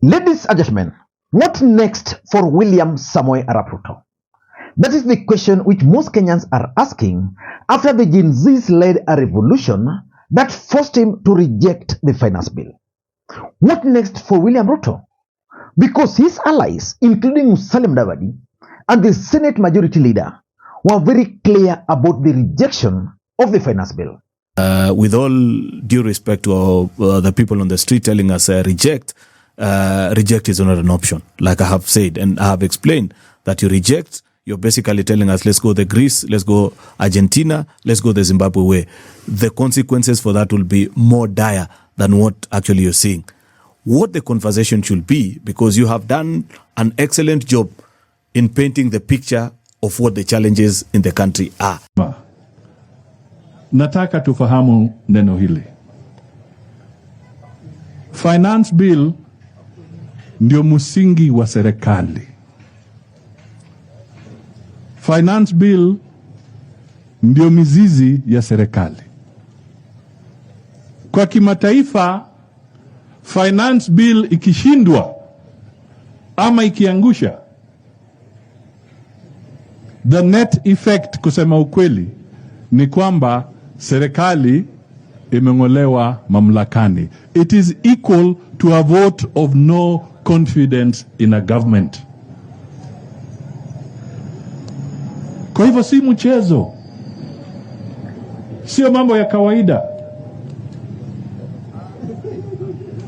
Ladies and gentlemen, what next for William Samoei Arap Ruto? That is the question which most Kenyans are asking after the Gen Zs led a revolution that forced him to reject the finance bill. What next for William Ruto? Because his allies, including Musalia Mudavadi and the Senate Majority Leader, were very clear about the rejection of the finance bill. With all due respect to the people on the street telling us reject is not an option. Like I have said, and I have explained that you reject, you're basically telling us, let's go the Greece, let's go Argentina, let's go the Zimbabwe way. The consequences for that will be more dire than what actually you're seeing. What the conversation should be, because you have done an excellent job in painting the picture of what the challenges in the country are. Nataka tufahamu neno hili. Finance bill ndio msingi wa serikali. Finance bill ndio mizizi ya serikali. Kwa kimataifa, finance bill ikishindwa ama ikiangusha, the net effect, kusema ukweli, ni kwamba serikali imeng'olewa mamlakani. It is equal to a vote of no confidence in a government. Kwa hivyo si mchezo, sio mambo ya kawaida.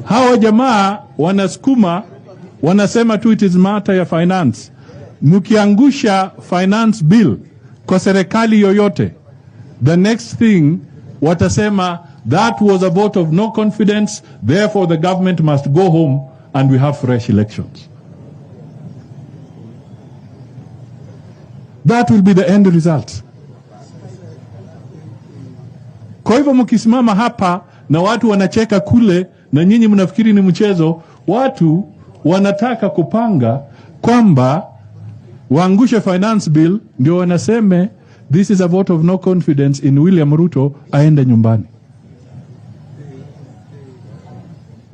Hawa jamaa wanasukuma, wanasema tu it is matter ya finance. Mkiangusha finance bill kwa serikali yoyote, the next thing watasema that was a vote of no confidence, therefore the government must go home and we have fresh elections. That will be the end result. Kwa hivyo mkisimama hapa na watu wanacheka kule na nyinyi mnafikiri ni mchezo, watu wanataka kupanga kwamba waangushe finance bill ndio wanaseme this is a vote of no confidence in William Ruto, aende nyumbani.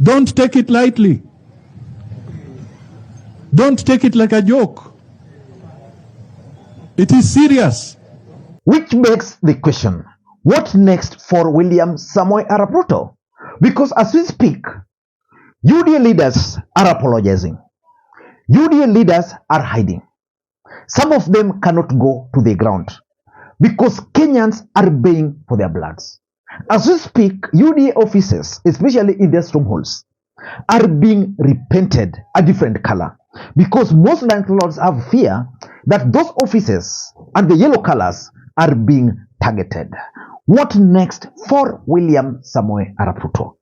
Don't take it lightly. Don't take it like a joke. It is serious. Which begs the question, what next for William Samoei Arap Ruto? Because as we speak, UDA leaders are apologizing. UDA leaders are hiding. Some of them cannot go to the ground because Kenyans are paying for their bloods. As we speak, UDA offices, especially in their strongholds, are being repainted a different color because most landlords have fear that those offices and the yellow colors are being targeted. What next for William Samoei Arap Ruto?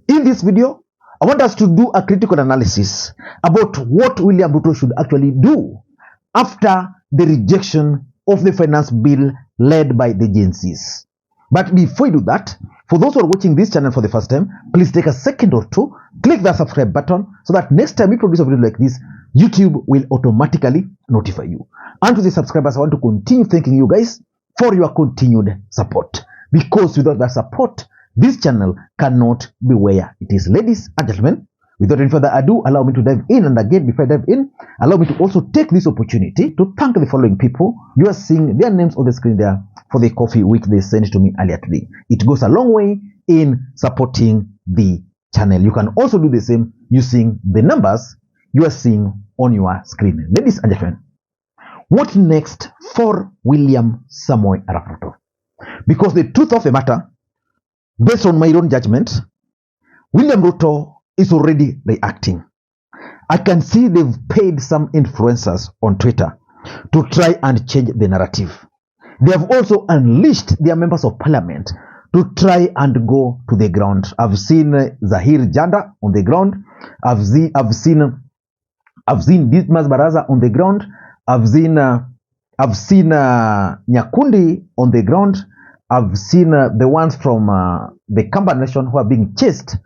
In this video, I want us to do a critical analysis about what William Ruto should actually do after the rejection of the finance bill led by the Gen Zs. But before you do that, for those who are watching this channel for the first time, please take a second or two, click that subscribe button so that next time we produce a video like this, YouTube will automatically notify you. And to the subscribers, I want to continue thanking you guys for your continued support. Because without that support, this channel cannot be where it is. Ladies and gentlemen, without any further ado, allow me to dive in. And again, before I dive in, allow me to also take this opportunity to thank the following people. You are seeing their names on the screen there for the coffee which they sent to me earlier today. It goes a long way in supporting the channel. You can also do the same using the numbers you are seeing on your screen. Ladies and gentlemen, what next for William Samoei Arap Ruto? Because the truth of the matter, based on my own judgment, William Ruto is already reacting. I can see they've paid some influencers on Twitter to try and change the narrative. They have also unleashed their members of parliament to try and go to the ground. I've seen Zahir Janda on the ground. I've seen Dismas Baraza on the ground. I've seen Nyakundi on the ground. I've seen the ones from the Kamba Nation who are being chased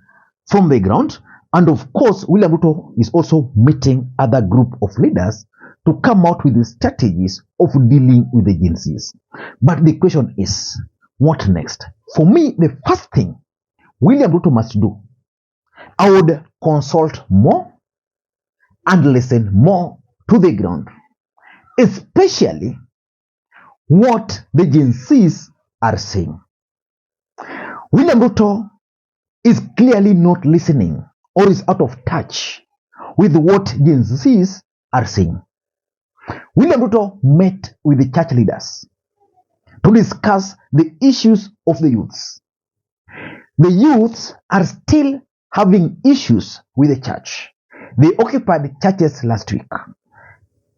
from the ground. And of course, William Ruto is also meeting other group of leaders to come out with the strategies of dealing with the Gen Zs. But the question is, what next? For me, the first thing William Ruto must do, I would consult more and listen more to the ground, especially what the Gen Zs are saying. William Ruto is clearly not listening or is out of touch with what Gen Zs are saying. William Ruto met with the church leaders to discuss the issues of the youths. The youths are still having issues with the church. They occupied churches last week.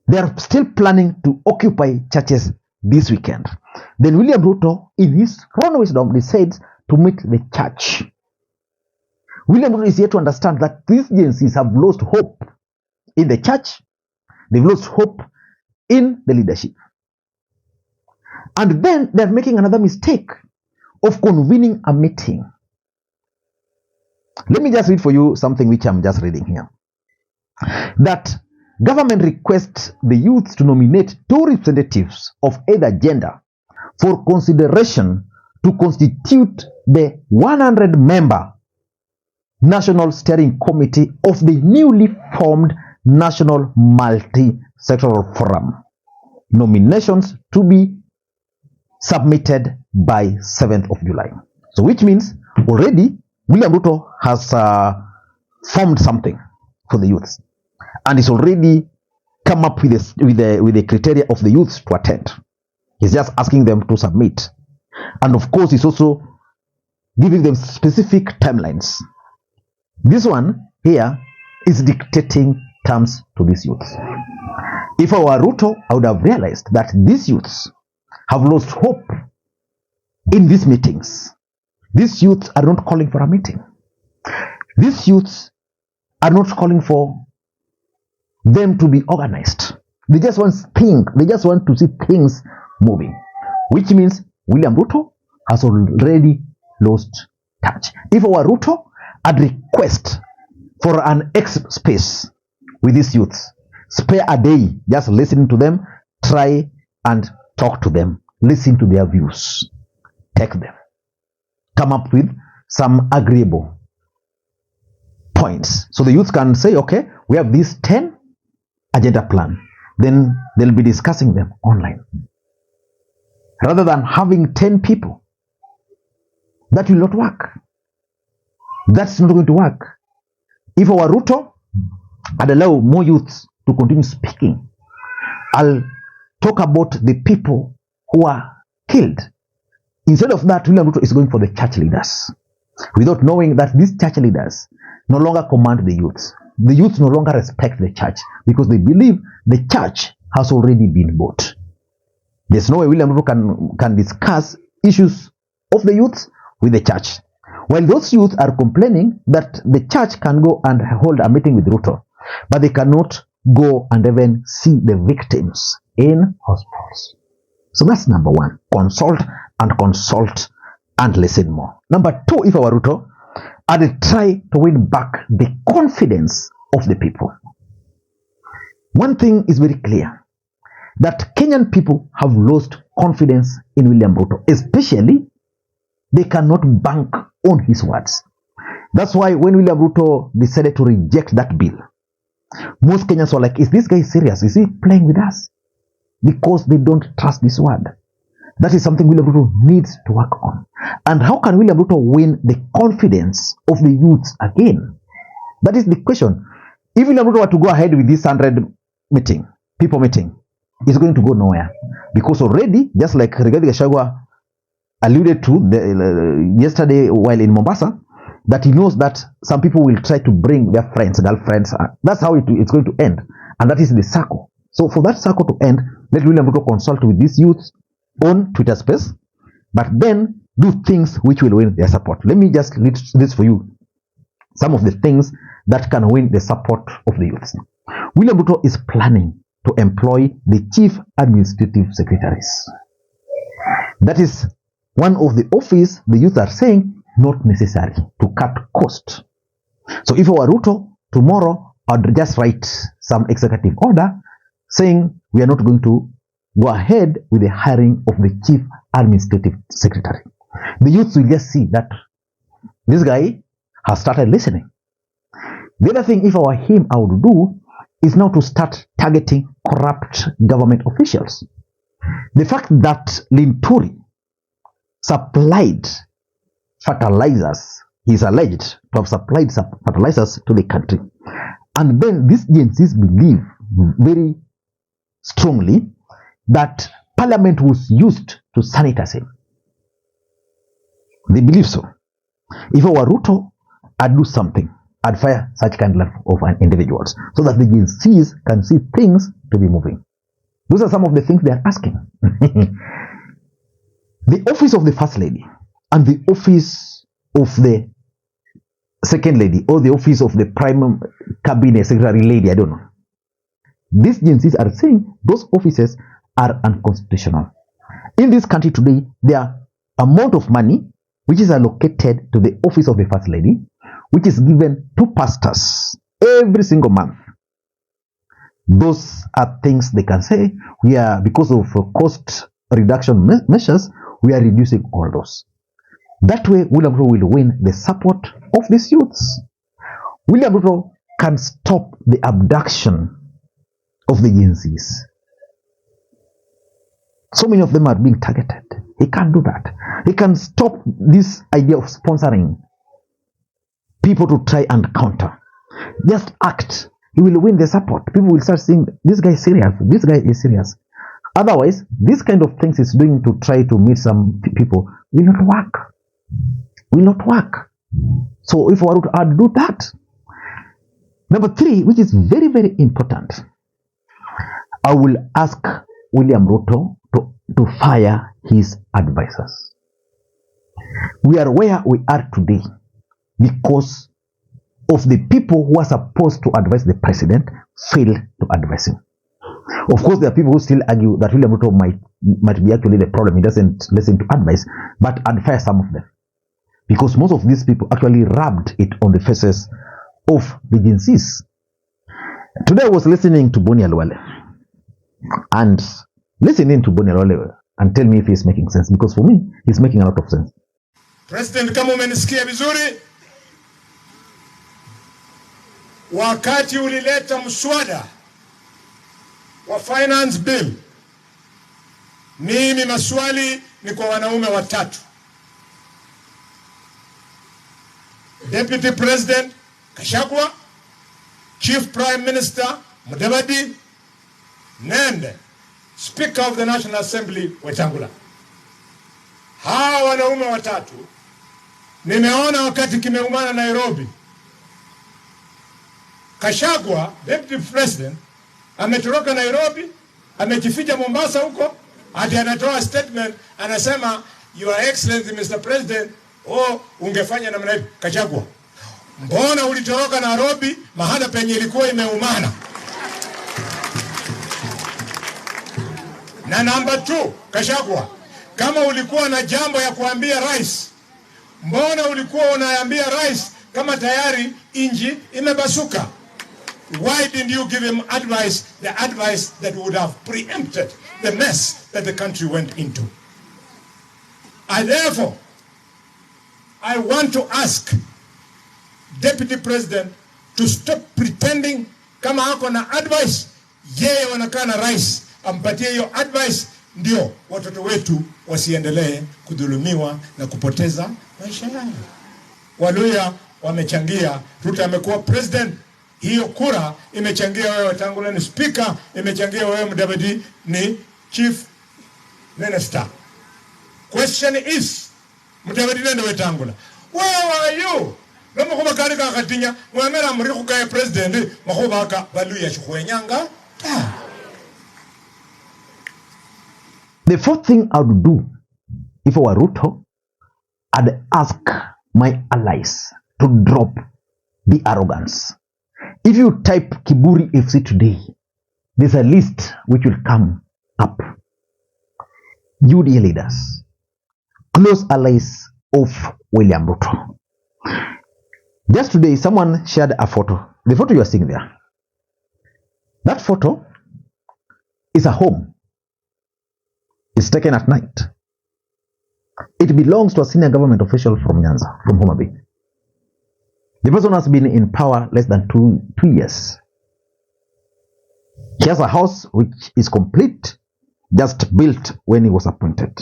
They are still planning to occupy churches this weekend. Then William Ruto, in his own wisdom, decides to meet the church. William Ruto is here to understand that these Gen Zs have lost hope in the church. They've lost hope in the leadership. And then they're making another mistake of convening a meeting. Let me just read for you something which I'm just reading here. That government requests the youth to nominate 2 representatives of either gender for consideration to constitute the 100-member National Steering Committee of the newly formed National Multi-Sectoral Forum. Nominations to be submitted by 7th of July. So which means already William Ruto has formed something for the youths, and he's already come up with the criteria of the youths to attend. He's just asking them to submit, and of course he's also giving them specific timelines. This one here is dictating terms to these youths. If I were Ruto, I would have realized that these youths have lost hope in these meetings. These youths are not calling for a meeting. These youths are not calling for them to be organized. They just want to see things moving, which means William Ruto has already lost touch. If I were Ruto, I'd request for an X space with these youths. Spare a day, just listening to them, try and talk to them, listen to their views, take them, come up with some agreeable points. So the youth can say, okay, we have this 10 agenda plan. Then they'll be discussing them online. Rather than having 10 people, that will not work. That's not going to work. If I were Ruto, I'd allow more youths to continue speaking. I'll talk about the people who are killed. Instead of that, William Ruto is going for the church leaders, without knowing that these church leaders no longer command the youths. The youths no longer respect the church because they believe the church has already been bought. There's no way William Ruto can discuss issues of the youths with the church. While those youths are complaining that the church can go and hold a meeting with Ruto, but they cannot go and even see the victims in hospitals. So that's number one. Consult and listen more. Number two, if I were Ruto, I'd try to win back the confidence of the people. One thing is very clear, that Kenyan people have lost confidence in William Ruto, especially they cannot bank on his words. That's why when William Ruto decided to reject that bill, most Kenyans were like, is this guy serious? Is he playing with us? Because they don't trust this word. That is something William Ruto needs to work on. And how can William Ruto win the confidence of the youths again? That is the question. If William Ruto were to go ahead with this 100 people meeting, it's going to go nowhere. Because already, just like Rigathi Gachagua alluded to yesterday while in Mombasa, that he knows that some people will try to bring their friends, girlfriends. That's how it's going to end. And that is the circle. So for that circle to end, let William Ruto consult with these youths on Twitter space, but then do things which will win their support. Let me just read this for you. Some of the things that can win the support of the youths. William Ruto is planning to employ the chief administrative secretaries. That is one of the office the youth are saying not necessary to cut cost. So if I were Ruto, tomorrow I'd just write some executive order saying we are not going to go ahead with the hiring of the chief administrative secretary. The youth will just see that this guy has started listening. The other thing, if I were him, I would do is now to start targeting corrupt government officials. The fact that Linturi supplied fertilizers, he's alleged to have supplied fertilizers to the country. And then these agencies believe very strongly that parliament was used to sanitize him. They believe so. If I were Ruto, I'd do something. I'd fire such kind of individuals so that the agencies can see things to be moving. Those are some of the things they are asking. The office of the First Lady and the office of the Second Lady or the office of the Prime Cabinet Secretary Lady, I don't know. These agencies are saying those offices are unconstitutional. In this country today, the amount of money which is allocated to the office of the First Lady, which is given to pastors every single month. Those are things they can say, we are, because of cost reduction measures, we are reducing all those. That way, William Ruto will win the support of these youths. William Ruto can stop the abduction of the agencies. So many of them are being targeted. He can't do that. He can stop this idea of sponsoring people to try and counter. Just act. He will win the support. People will start saying, this guy is serious. This guy is serious. Otherwise, this kind of things is doing to try to meet some people will not work. Will not work. So if I were to do that. Number 3, which is very, very important, I will ask William Ruto to fire his advisors. We are where we are today because of the people who are supposed to advise the president failed to advise him. Of course, there are people who still argue that William Ruto might be actually the problem. He doesn't listen to advice, but I'd fire some of them. Because most of these people actually rubbed it on the faces of the agencies. Today I was listening to Boni Alwale. And listening to Boni Alwale and tell me if he's making sense. Because for me, he's making a lot of sense. President, kama umenisikia vizuri, wakati ulileta mswada wa finance bill, mimi maswali ni kwa wanaume watatu. Deputy President Kashagwa, Chief Prime Minister Mudavadi, and Speaker of the National Assembly Wetangula. Hawa wanaume watatu nimeona wakati kimeumana Nairobi. Kashagwa, Deputy President, ametoroka Nairobi, amejificha Mombasa huko, hadi anatoa statement anasema, Your Excellency Mr. President, ungefanya namna hiyo. Kashagwa, mbona ulitoroka Nairobi mahala penye ilikuwa imeumana? Na number 2, Kashagwa, kama ulikuwa na jambo ya kuambia rais, mbona ulikuwa unaambia rais kama tayari inji imebasuka? Why didn't you give him advice, the advice that would have preempted the mess that the country went into? Therefore, I want to ask Deputy President to stop pretending kama hako na advice, yeye wanakaa na rais, ampatie hiyo advice, ndio watoto wetu wasiendelee kudhulumiwa na kupoteza maisha yao. Waluya wamechangia, Ruto amekuwa president, hiyo kura imechangia wewe Wetangula ni speaker, imechangia wewe Mudavadi ni chief minister. Question is, Mudavadi nende Wetangula, where are you? Loma kuba karika katinya, mwamera mriku kaya president, makuba haka Waluya chukwenyanga. The fourth thing I would do if I were Ruto, I'd ask my allies to drop the arrogance. If you type Kiburi FC today, there's a list which will come up. UDA leaders, close allies of William Ruto. Just today, someone shared a photo. The photo you are seeing there. That photo is a home. It's taken at night. It belongs to a senior government official from Nyanza, from Homa Bay. The person has been in power less than two years. He has a house which is complete, just built when he was appointed.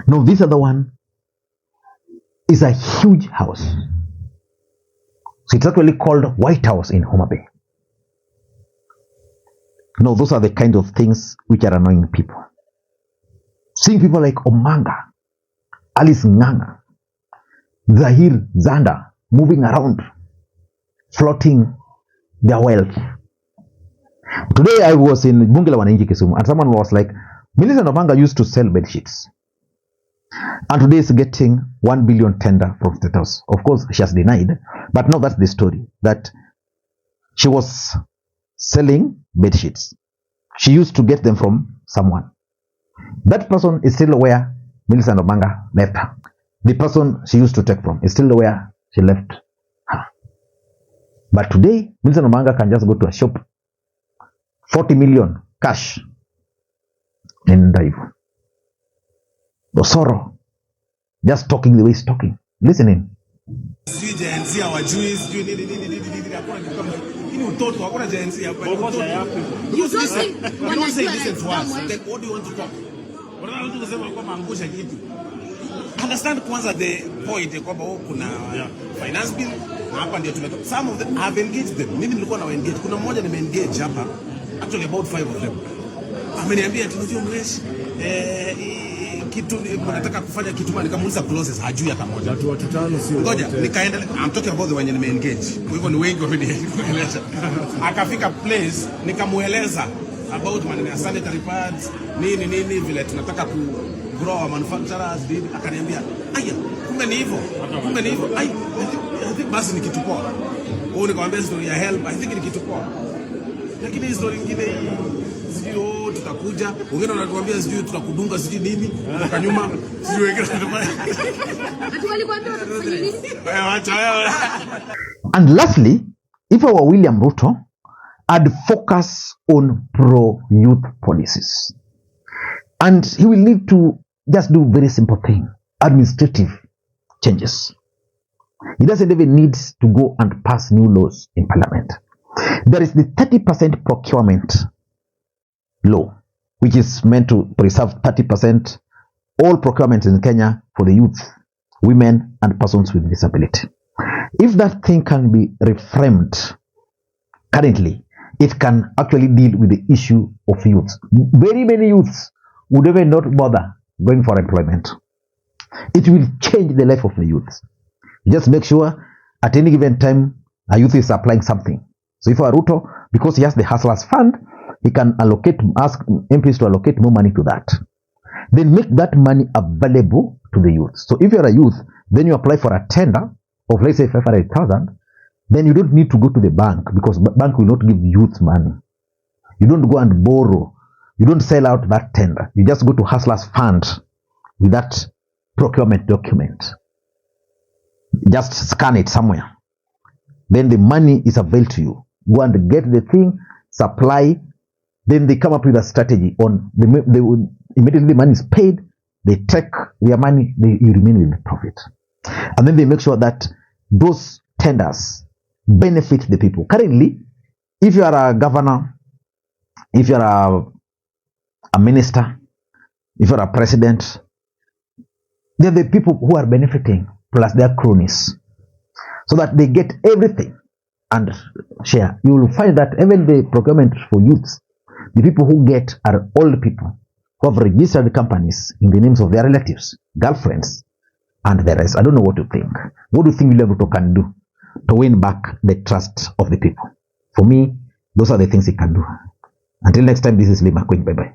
Now, this other one is a huge house. So it's actually called White House in Homa Bay. Now, those are the kind of things which are annoying people. Seeing people like Omanga, Alice Nganga, Zahir Zanda moving around, flaunting their wealth. Today I was in Bunge la Wananchi Kisumu, and someone was like, Millicent Omanga used to sell bed sheets, and today is getting 1 billion tender from State House. Of course, she has denied, but now that's the story, that she was selling bed sheets. She used to get them from someone. That person is still where Millicent Omanga left her. The person she used to take from is still where she left her. But today, Millicent Omanga can just go to a shop, 40 million cash, and dive. Osoro, just talking the way he's talking, listening. You don't say listen to us. Then what do you want to talk? Understand kwanza the point kwamba kuna finance bill na hapa ndio tumetoka. Some of them have engaged them. Mimi nilikuwa na engage. Kuna mmoja nimeengage hapa, actually about 5 of them. Ameniambia tunajua mweshi kitu nataka kufanya kitu mali nikamuuliza clauses hajui hata moja. Watu watano sio. Ngoja nikaenda, I'm talking about the wenye nimeengage. Kwa hivyo ni wengi wamenieleza. Akafika place nikamueleza about maneno ya sanitary pads, nini vile tunataka ku grow manufacturers, akaniambia aya kumbe ni hivyo. I think basi ni kitu poa. Au nikamwambia story ya help, I think ni kitu poa. Lakini story nyingine hii sio tutakuja, wengine wanatuambia sijui tutakudunga sijui nini, kwa nyuma sijui wengine And lastly, if our William Ruto had focus on pro-youth policies, and he will need to just do very simple thing, administrative changes. He doesn't even need to go and pass new laws in parliament. There is the 30% procurement law, which is meant to preserve 30% all procurement in Kenya for the youth, women, and persons with disability. If that thing can be reframed currently, it can actually deal with the issue of youth. Very many youths would even not bother going for employment. It will change the life of the youth. Just make sure at any given time a youth is applying something. So if a Ruto, because he has the Hustlers Fund, he can ask MPs to allocate more money to that. Then make that money available to the youth. So if you're a youth, then you apply for a tender of, let's say, 500,000, then you don't need to go to the bank, because bank will not give youth money. You don't go and borrow. You don't sell out that tender. You just go to Hustlers Fund with that procurement document. Just scan it somewhere. Then the money is available to you. Go and get the thing, supply. Then they come up with a strategy on they would immediately the money is paid. They take their money. You remain with the profit, and then they make sure that those tenders benefit the people. Currently, if you are a governor, if you are a minister, if you are a president, they're the people who are benefiting plus their cronies, so that they get everything and share. You will find that even the procurement for youths, the people who get are old people who have registered companies in the names of their relatives, girlfriends, and the rest. I don't know what you think. What do you think William Ruto can do to win back the trust of the people? For me, those are the things he can do. Until next time, this is Makwiny. Bye-bye.